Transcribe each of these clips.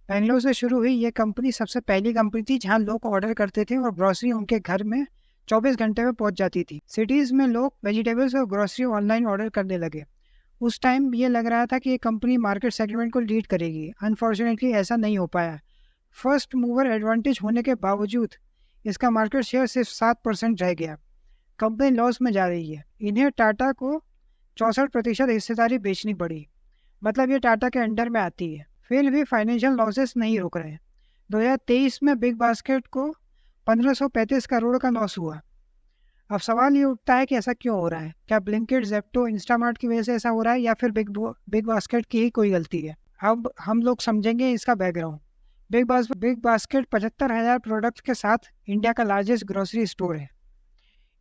बेंगलोर से शुरू हुई ये कंपनी सबसे पहली कंपनी थी जहां लोग ऑर्डर करते थे और ग्रोसरी उनके घर में 24 घंटे में पहुंच जाती थी। सिटीज में लोग वेजिटेबल्स और ग्रोसरी ऑनलाइन ऑर्डर करने लगे। उस टाइम ये लग रहा था कि ये कंपनी मार्केट सेगमेंट को लीड करेगी। अनफॉर्चुनेटली ऐसा नहीं हो पाया। फर्स्ट मूवर एडवांटेज होने के बावजूद इसका मार्केट शेयर सिर्फ 7% रह गया। कंपनी लॉस में जा रही है। इन्हें टाटा को 64% हिस्सेदारी बेचनी पड़ी, मतलब ये टाटा के अंडर में आती है। फिर भी फाइनेंशियल लॉसेस नहीं रुक रहे। 2023 में बिग बास्केट को 1535 करोड़ का लॉस हुआ। अब सवाल ये उठता है कि ऐसा क्यों हो रहा है? क्या ब्लिंकिट, ज़ेप्टो, इंस्टामार्ट की वजह से ऐसा हो रहा है या फिर बिग बास्केट की ही कोई गलती है? अब हम लोग समझेंगे इसका बैकग्राउंड। बिग बास्केट 75,000 प्रोडक्ट्स के साथ इंडिया का लार्जेस्ट ग्रोसरी स्टोर है।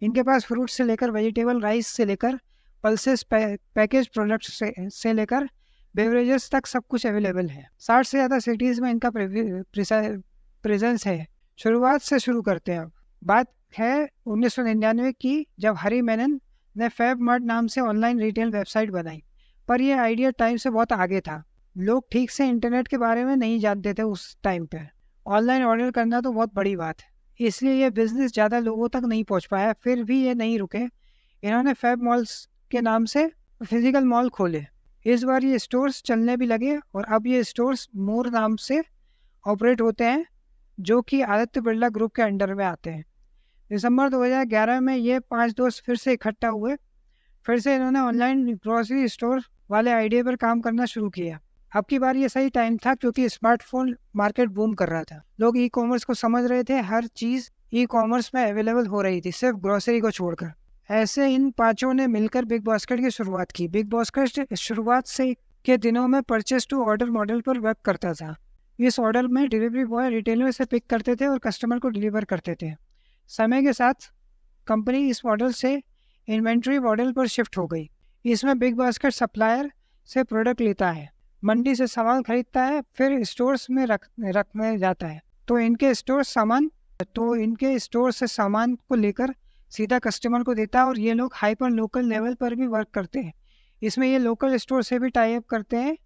इनके पास फ्रूट से लेकर वेजिटेबल, राइस से लेकर पल्सेस, पैकेज प्रोडक्ट्स से लेकर बेवरेजेस तक सब कुछ अवेलेबल है। 60 से ज़्यादा सिटीज़ में इनका प्रेजेंस है। शुरुआत से शुरू करते हैं। अब बात है 1999 की, जब हरी मेनन ने फैब मार्ट नाम से ऑनलाइन रिटेल वेबसाइट बनाई। पर यह आइडिया टाइम से बहुत आगे था। लोग ठीक से इंटरनेट के बारे में नहीं जानते थे उस टाइम पे। ऑनलाइन ऑर्डर करना तो बहुत बड़ी बात है, इसलिए ये बिजनेस ज़्यादा लोगों तक नहीं पहुंच पाया। फिर भी ये नहीं रुके। इन्होंने फैब मॉल्स के नाम से फिजिकल मॉल खोले। इस बार ये स्टोर्स चलने भी लगे और अब ये स्टोर्स मोर नाम से ऑपरेट होते हैं, जो कि आदित्य बिरला ग्रुप के अंडर में आते हैं। दिसंबर 2011 में ये 5 दोस्त फिर से इकट्ठा हुए। फिर से इन्होंने ऑनलाइन ग्रोसरी स्टोर वाले आइडिया पर काम करना शुरू किया। अब की बार ये सही टाइम था क्योंकि स्मार्टफोन मार्केट बूम कर रहा था। लोग ई कॉमर्स को समझ रहे थे। हर चीज़ ई कॉमर्स में अवेलेबल हो रही थी, सिर्फ ग्रोसरी को छोड़कर। ऐसे इन पांचों ने मिलकर बिग बास्केट की शुरुआत की। बिग बास्केट शुरुआत से के दिनों में परचेस टू ऑर्डर मॉडल पर वर्क करता था। इस ऑर्डर में डिलीवरी बॉय रिटेलर से पिक करते थे और कस्टमर को डिलीवर करते थे। समय के साथ कंपनी इस मॉडल से इन्वेंट्री मॉडल पर शिफ्ट हो गई। इसमें बिग बास्केट सप्लायर से प्रोडक्ट लेता है, मंडी से सामान खरीदता है, फिर स्टोर्स में रखने जाता है। तो इनके स्टोर से सामान को लेकर सीधा कस्टमर को देता है और ये लोग हाइपर लोकल लेवल पर भी वर्क करते हैं। इसमें ये लोकल स्टोर से भी टाई अप करते हैं,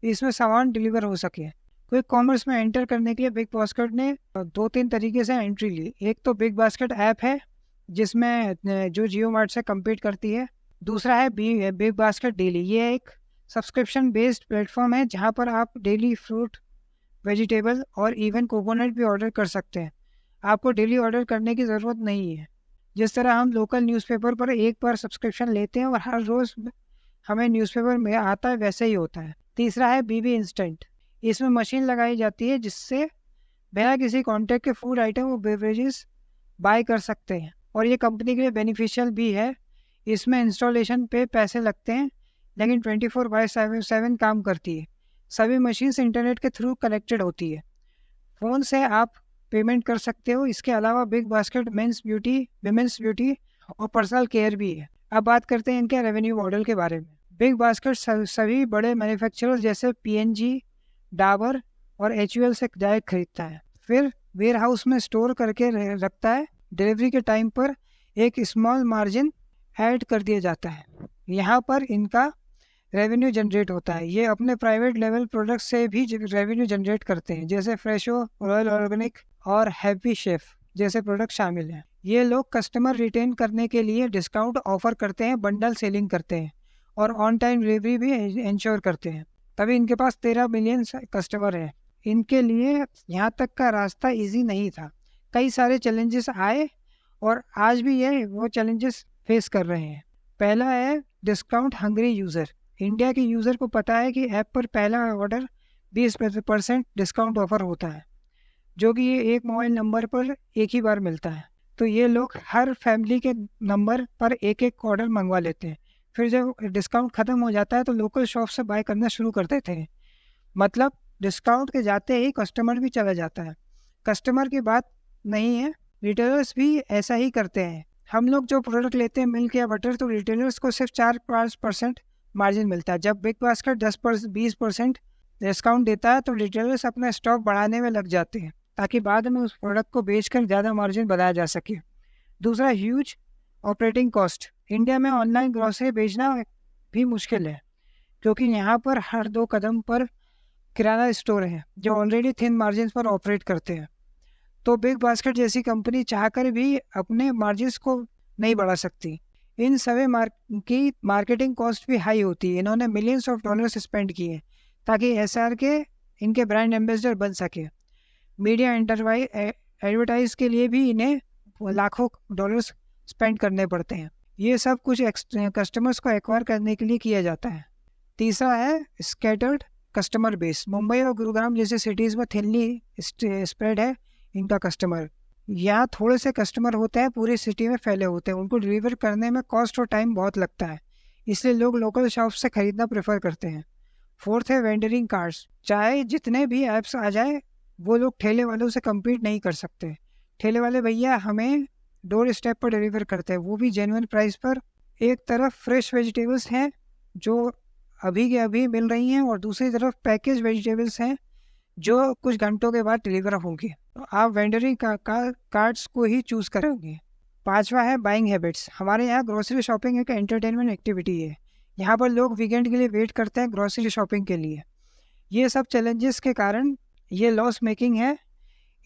इसमें सामान डिलीवर हो सके। क्विक कॉमर्स में एंटर करने के लिए बिग बास्केट ने 2-3 तरीके से एंट्री ली। एक तो बिग बास्केट ऐप है, जिसमें जो जियो मार्ट से कम्पीट करती है। दूसरा है बिग बास्केट डेली। ये एक सब्सक्रिप्शन बेस्ड प्लेटफॉर्म है जहाँ पर आप डेली फ्रूट, वेजिटेबल और इवन कोकोनट भी ऑर्डर कर सकते हैं। आपको डेली ऑर्डर करने की ज़रूरत नहीं है। जिस तरह हम लोकल न्यूज़पेपर पर एक बार सब्सक्रिप्शन लेते हैं और हर रोज़ हमें न्यूज़पेपर में आता है, वैसे ही होता है। तीसरा है बीबी इंस्टेंट। इसमें मशीन लगाई जाती है जिससे बिना किसी कॉन्टैक्ट के फूड आइटम और बेवरेजेस बाय कर सकते हैं, और ये कंपनी के लिए बेनिफिशियल भी है। इसमें इंस्टॉलेशन पे पैसे लगते हैं, लेकिन 24/7 काम करती है। सभी मशीन्स इंटरनेट के थ्रू कनेक्टेड होती है। फ़ोन से आप पेमेंट कर सकते हो। इसके अलावा BigBasket men's beauty, women's beauty और पर्सनल केयर भी है। अब बात करते हैं इनके रेवेन्यू मॉडल के बारे में। बिग बास्केट सभी बड़े मैन्युफैक्चरर्स जैसे पीएनजी, डाबर और एचयूएल से डायरेक्ट खरीदता है, फिर वेयर हाउस में स्टोर करके रखता है। डिलीवरी के टाइम पर एक स्मॉल मार्जिन ऐड कर दिया जाता है। यहाँ पर इनका रेवेन्यू जनरेट होता है। ये अपने प्राइवेट लेवल प्रोडक्ट से भी रेवेन्यू जनरेट करते हैं, जैसे फ्रेशो, रॉयल ऑर्गेनिक और हैप्पी शेफ जैसे प्रोडक्ट शामिल हैं। ये लोग कस्टमर रिटेन करने के लिए डिस्काउंट ऑफर करते हैं, बंडल सेलिंग करते हैं और ऑन टाइम डिलीवरी भी इंश्योर करते हैं। तभी इनके पास 13 मिलियन कस्टमर हैं। इनके लिए यहाँ तक का रास्ता इजी नहीं था। कई सारे चैलेंजेस आए और आज भी ये वो चैलेंजेस फेस कर रहे हैं। पहला है डिस्काउंट हंग्री यूज़र। इंडिया के यूज़र को पता है कि ऐप पर पहला ऑर्डर 20% डिस्काउंट ऑफर होता है, जो कि ये एक मोबाइल नंबर पर एक ही बार मिलता है। तो ये लोग हर फैमिली के नंबर पर एक एक ऑर्डर मंगवा लेते हैं। फिर जब डिस्काउंट ख़त्म हो जाता है तो लोकल शॉप से बाय करना शुरू कर देते हैं। मतलब डिस्काउंट के जाते ही कस्टमर भी चला जाता है। कस्टमर की बात नहीं है, रिटेलर्स भी ऐसा ही करते हैं। हम लोग जो प्रोडक्ट लेते हैं मिल्क या बटर, तो रिटेलर्स को सिर्फ 4-5% मार्जिन मिलता है। जब बिग बास्केट 20% डिस्काउंट देता है तो रिटेलर्स अपना स्टॉक बढ़ाने में लग जाते हैं ताकि बाद में उस प्रोडक्ट को बेचकर ज़्यादा मार्जिन बनाया जा सके। दूसरा, ह्यूज ऑपरेटिंग कॉस्ट। इंडिया में ऑनलाइन ग्रोसरी बेचना भी मुश्किल है क्योंकि यहाँ पर हर 2 कदम पर किराना स्टोर हैं जो ऑलरेडी थिन मार्जिन पर ऑपरेट करते हैं। तो बिग बास्केट जैसी कंपनी चाहकर भी अपने मार्जिन्स को नहीं बढ़ा सकती। इन सभी की मार्केटिंग कॉस्ट भी हाई होती है। इन्होंने मिलियंस ऑफ डॉलर्स स्पेंड किए ताकि एसआर के इनके ब्रांड एम्बेसडर बन सके। मीडिया एडवर्टाइज के लिए भी इन्हें लाखों डॉलर्स स्पेंड करने पड़ते हैं। ये सब कुछ कस्टमर्स को एक्वायर करने के लिए किया जाता है। तीसरा है स्कैटर्ड कस्टमर बेस। मुंबई और गुरुग्राम जैसे सिटीज़ में थिनली स्प्रेड है इनका कस्टमर। यहाँ थोड़े से कस्टमर होते हैं, पूरी सिटी में फैले होते हैं। उनको डिलीवर करने में कॉस्ट और टाइम बहुत लगता है, इसलिए लोग लोकल शॉप से ख़रीदना प्रेफर करते हैं। फोर्थ है वेंडरिंग कार्ड्स। चाहे जितने भी ऐप्स आ जाए वो लोग ठेले वालों से कम्पीट नहीं कर सकते। ठेले वाले भैया हमें डोर स्टेप पर डिलीवर करते हैं, वो भी जेन्युइन प्राइस पर। एक तरफ फ्रेश वेजिटेबल्स हैं जो अभी के अभी मिल रही हैं और दूसरी तरफ पैकेज वेजिटेबल्स हैं जो कुछ घंटों के बाद डिलीवर होंगे। तो आप वेंडरिंग कार्ड्स को ही चूज़ करेंगे। पांचवा है बाइंग हैबिट्स। हमारे यहाँ ग्रोसरी शॉपिंग एक एंटरटेनमेंट एक्टिविटी है। यहाँ पर लोग वीकेंड के लिए वेट करते हैं ग्रोसरी शॉपिंग के लिए। ये सब चैलेंजेस के कारण ये लॉस मेकिंग है।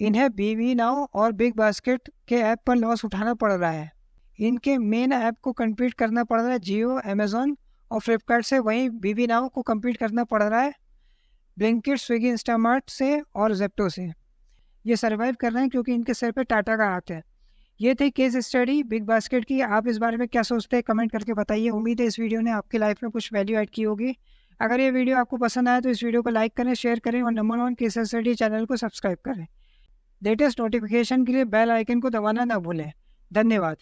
इन्हें बीवी नाउ और बिग बास्केट के ऐप पर लॉस उठाना पड़ रहा है। इनके मेन ऐप को कम्पीट करना पड़ रहा है जियो, अमेज़ॉन और फ्लिपकार्ट से। वहीं बीवी नाउ को कम्पीट करना पड़ रहा है ब्लिंकिट, स्विगी, इंस्टामार्ट से और जेप्टो से। ये सर्वाइव कर रहे हैं क्योंकि इनके सिर पे टाटा का हाथ है। ये थी केस स्टडी बिग बास्केट की। आप इस बारे में क्या सोचते हैं कमेंट करके बताइए। उम्मीद है इस वीडियो ने आपकी लाइफ में कुछ वैल्यू ऐड की होगी। अगर ये वीडियो आपको पसंद आया तो इस वीडियो को लाइक करें, शेयर करें और नंबर 1 केस स्टडी चैनल को सब्सक्राइब करें। लेटेस्ट नोटिफिकेशन के लिए बेल आइकन को दबाना ना भूलें। धन्यवाद।